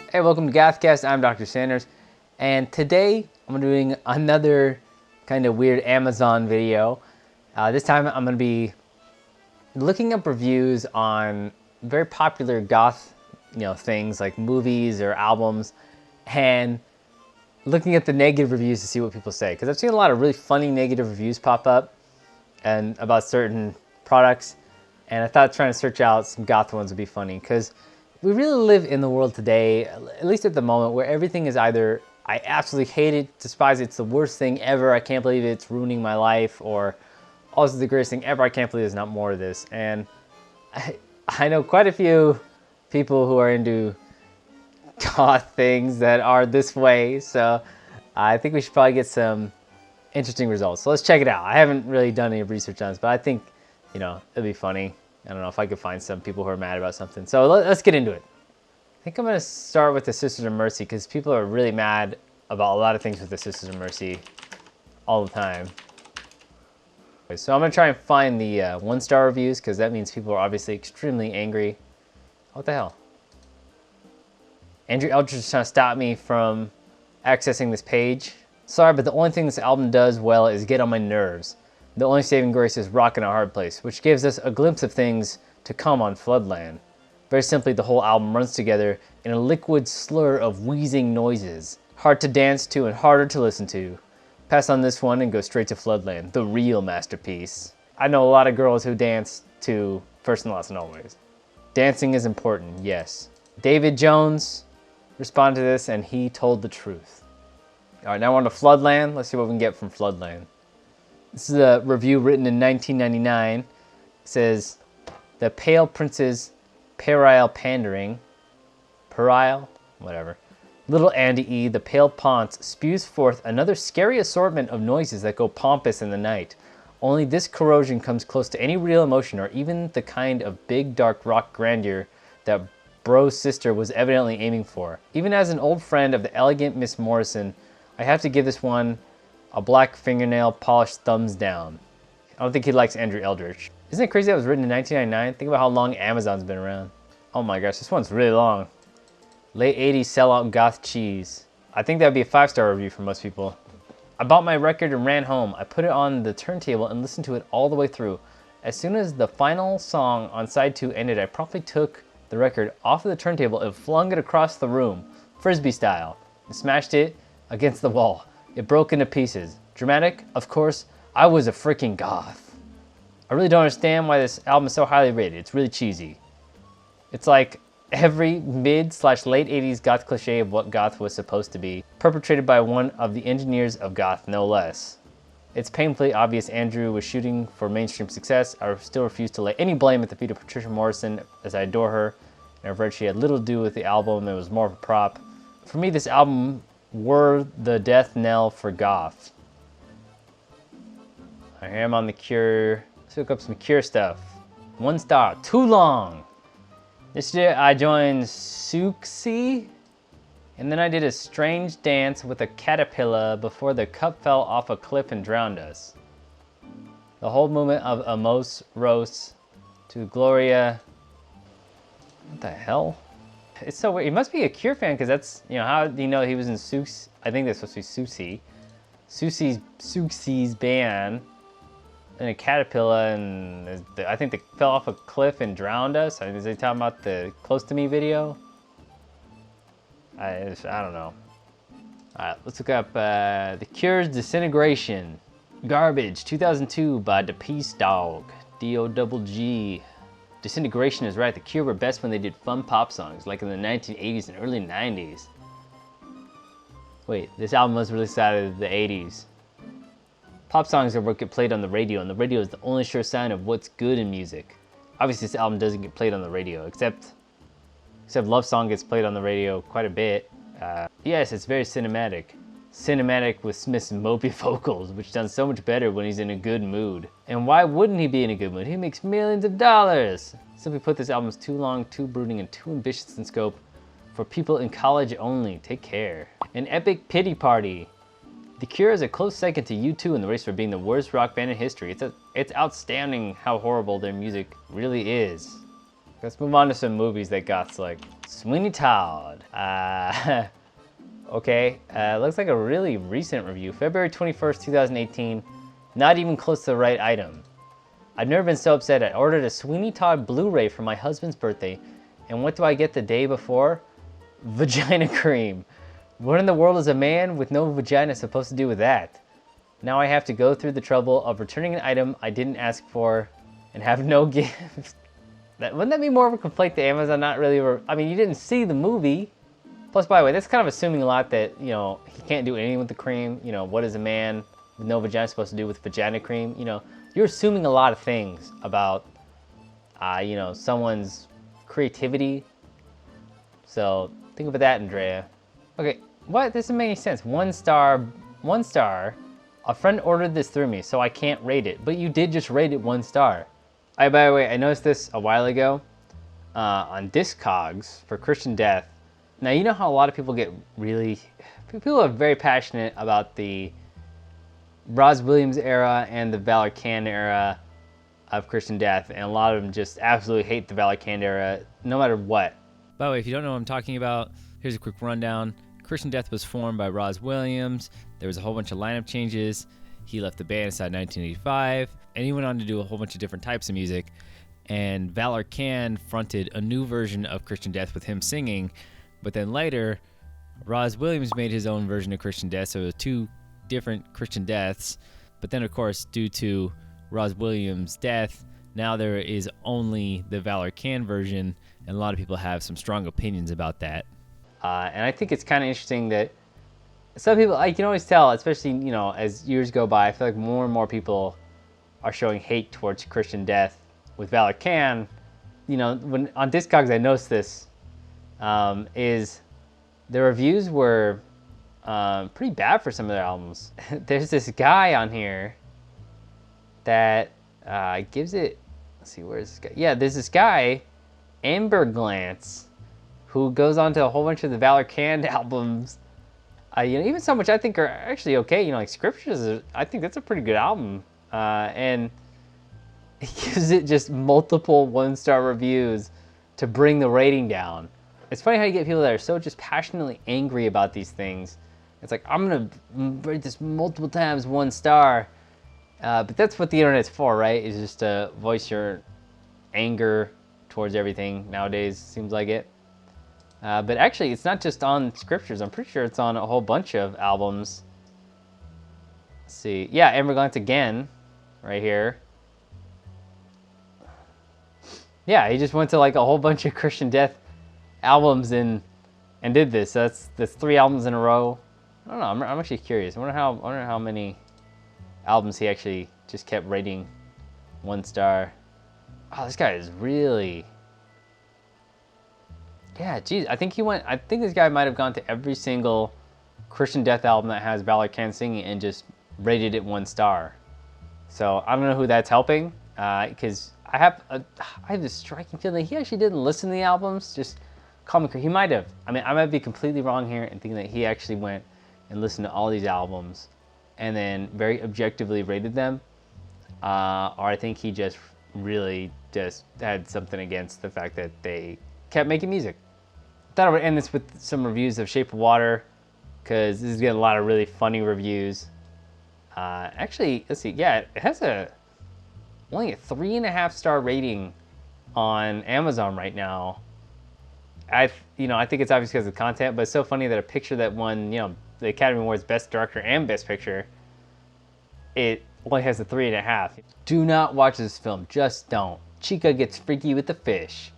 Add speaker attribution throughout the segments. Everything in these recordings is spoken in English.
Speaker 1: Hey, welcome to GothCast. I'm Dr. Sanders, and today I'm doing another kind of weird Amazon video. This time I'm going to be looking up reviews on very popular goth, things like movies or albums, and looking at the negative reviews to see what people say. Because I've seen a lot of really funny negative reviews pop up and about certain products, and I thought trying to search out some goth ones would be funny because we really live in the world today, at least at the moment, where everything is either I absolutely hate it, despise it, it's the worst thing ever, I can't believe it's ruining my life, or oh, this is the greatest thing ever, I can't believe there's not more of this. And I know quite a few people who are into goth things that are this way, so I think we should probably get some interesting results. So let's check it out. I haven't really done any research on this, but I think, it'll be funny. I don't know if I could find some people who are mad about something. So let's get into it. I think I'm going to start with the Sisters of Mercy because people are really mad about a lot of things with the Sisters of Mercy all the time. So I'm going to try and find the 1-star reviews because that means people are obviously extremely angry. What the hell? Andrew Eldridge is trying to stop me from accessing this page. Sorry, but the only thing this album does well is get on my nerves. The only saving grace is Rockin' a Hard Place, which gives us a glimpse of things to come on Floodland. Very simply, the whole album runs together in a liquid slur of wheezing noises. Hard to dance to and harder to listen to. Pass on this one and go straight to Floodland, the real masterpiece. I know a lot of girls who dance to First and Lost and Always. Dancing is important, yes. David Jones responded to this and he told the truth. All right, now we're on to Floodland. Let's see what we can get from Floodland. This is a review written in 1999. It says, the Pale Prince's Puerile Pandering. Puerile? Whatever. Little Andy E., the Pale Ponce, spews forth another scary assortment of noises that go pompous in the night. Only this corrosion comes close to any real emotion or even the kind of big dark rock grandeur that Bro's sister was evidently aiming for. Even as an old friend of the elegant Miss Morrison, I have to give this one a black fingernail polished thumbs down. I don't think he likes Andrew Eldridge. Isn't it crazy that was written in 1999? Think about how long Amazon's been around. Oh my gosh, this one's really long. Late 80s sellout goth cheese. I think that would be a 5-star review for most people. I bought my record and ran home. I put it on the turntable and listened to it all the way through. As soon as the final song on side 2 ended, I promptly took the record off of the turntable and flung it across the room, Frisbee style, and smashed it against the wall. It broke into pieces. Dramatic? Of course, I was a freaking goth. I really don't understand why this album is so highly rated. It's really cheesy. It's like every mid/late 80s goth cliche of what goth was supposed to be, perpetrated by one of the engineers of goth, no less. It's painfully obvious Andrew was shooting for mainstream success. I still refuse to lay any blame at the feet of Patricia Morrison, as I adore her, and I've heard she had little to do with the album. It was more of a prop. For me, this album were the death knell for goth. I am on The Cure. Let's look up some Cure stuff. 1 star, too long. This year I joined Suxi, and then I did a strange dance with a caterpillar before the cup fell off a cliff and drowned us. The whole movement of Amos Rose to Gloria. What the hell? It's so weird. He must be a Cure fan because that's, how do you know he was in Suxi? I think that's supposed to be Suxi. Suxi's band. And a caterpillar, and I think they fell off a cliff and drowned us. Is they talking about the Close to Me video? I don't know. Alright, let's look up The Cure's Disintegration. Garbage, 2002 by The Peace Dog. D-O-double-G. Disintegration is right. The Cure were best when they did fun pop songs, like in the 1980s and early 90s. Wait, this album was released out of the 80s. Pop songs are what get played on the radio, and the radio is the only sure sign of what's good in music. Obviously, this album doesn't get played on the radio, except Love Song gets played on the radio quite a bit. Yes, it's very cinematic. Cinematic with Smith's mopey vocals, which sounds so much better when he's in a good mood. And why wouldn't he be in a good mood? He makes millions of dollars! Simply put, this album is too long, too brooding, and too ambitious in scope for people in college only. Take care. An epic pity party. The Cure is a close second to U2 in the race for being the worst rock band in history. It's outstanding how horrible their music really is. Let's move on to some movies that Goth's like. Sweeney Todd. Okay, looks like a really recent review. February 21st, 2018. Not even close to the right item. I've never been so upset. I ordered a Sweeney Todd Blu-ray for my husband's birthday. And what do I get the day before? Vagina cream. What in the world is a man with no vagina supposed to do with that? Now I have to go through the trouble of returning an item I didn't ask for and have no gift. Wouldn't that be more of a complaint to Amazon? Not really. I mean, you didn't see the movie. Plus, by the way, that's kind of assuming a lot that, you know, he can't do anything with the cream. You know, what is a man with no vagina supposed to do with vagina cream? You know, you're assuming a lot of things about, you know, someone's creativity. So think about that, Andrea. Okay, what? This doesn't make any sense. 1 star, 1 star. A friend ordered this through me, so I can't rate it. But you did just rate it 1 star. By the way, I noticed this a while ago on Discogs for Christian Death. Now, you know how a lot of people get really... People are very passionate about the Roz Williams era and the Valor Cand era of Christian Death, and a lot of them just absolutely hate the Valor Cand era, no matter what. By the way, if you don't know what I'm talking about, here's a quick rundown. Christian Death was formed by Roz Williams. There was a whole bunch of lineup changes. He left the band inside 1985, and he went on to do a whole bunch of different types of music. And Valor Cand fronted a new version of Christian Death with him singing, but then later, Roz Williams made his own version of Christian Death, so it was 2 different Christian Deaths. But then, of course, due to Roz Williams' death, now there is only the Valor Cand version, and a lot of people have some strong opinions about that. And I think it's kind of interesting that some people, I can always tell, especially, you know, as years go by, I feel like more and more people are showing hate towards Christian Death with Valor Cand. You know, when on Discogs I noticed this, is the reviews were pretty bad for some of their albums. There's this guy on here that gives it, let's see, where's this guy? Yeah, there's this guy, Amber Glance, who goes on to a whole bunch of the Valor Cand albums. You know, even some which I think are actually okay. You know, like Scriptures, I think that's a pretty good album. And he gives it just multiple 1-star reviews to bring the rating down. It's funny how you get people that are so just passionately angry about these things. It's like, I'm gonna rate this multiple times 1 star. But that's what the internet's for, right? Is just to voice your anger towards everything nowadays, seems like it. But actually, it's not just on Scriptures. I'm pretty sure it's on a whole bunch of albums. Let's see. Yeah, Amber Glance again, right here. Yeah, he just went to like a whole bunch of Christian Death albums and did this. So that's 3 albums in a row. I don't know. I'm actually curious. I wonder how many albums he actually just kept rating 1 star. Oh, this guy is really... Yeah, geez. I think this guy might have gone to every single Christian Death album that has Valor Cand singing and just rated it 1 star. So I don't know who that's helping, because I have this striking feeling he actually didn't listen to the albums. Just call me crazy. He might have. I mean, I might be completely wrong here and thinking that he actually went and listened to all these albums and then very objectively rated them. Or I think he just really just had something against the fact that they kept making music. I thought I would end this with some reviews of Shape of Water, because this is getting a lot of really funny reviews. Actually, let's see. Yeah, it has only a 3.5-star rating on Amazon right now. I think it's obvious because of the content, but it's so funny that a picture that won, you know, the Academy Awards Best Director and Best Picture, it only has a 3.5. Do not watch this film. Just don't. Chica gets freaky with the fish.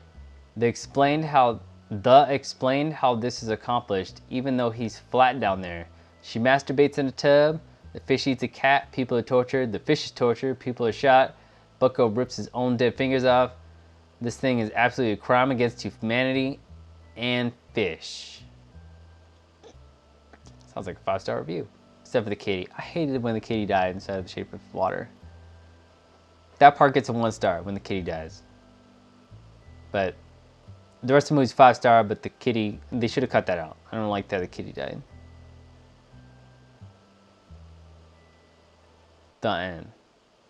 Speaker 1: They explained how this is accomplished, even though he's flat down there. She masturbates in a tub. The fish eats a cat. People are tortured. The fish is tortured. People are shot. Bucko rips his own dead fingers off. This thing is absolutely a crime against humanity and fish. Sounds like a 5-star review. Except for the kitty. I hated when the kitty died inside of the Shape of Water. That part gets a 1 star when the kitty dies. But the rest of the movie's 5-star, but the kitty, they should have cut that out. I don't like that the kitty died. The end.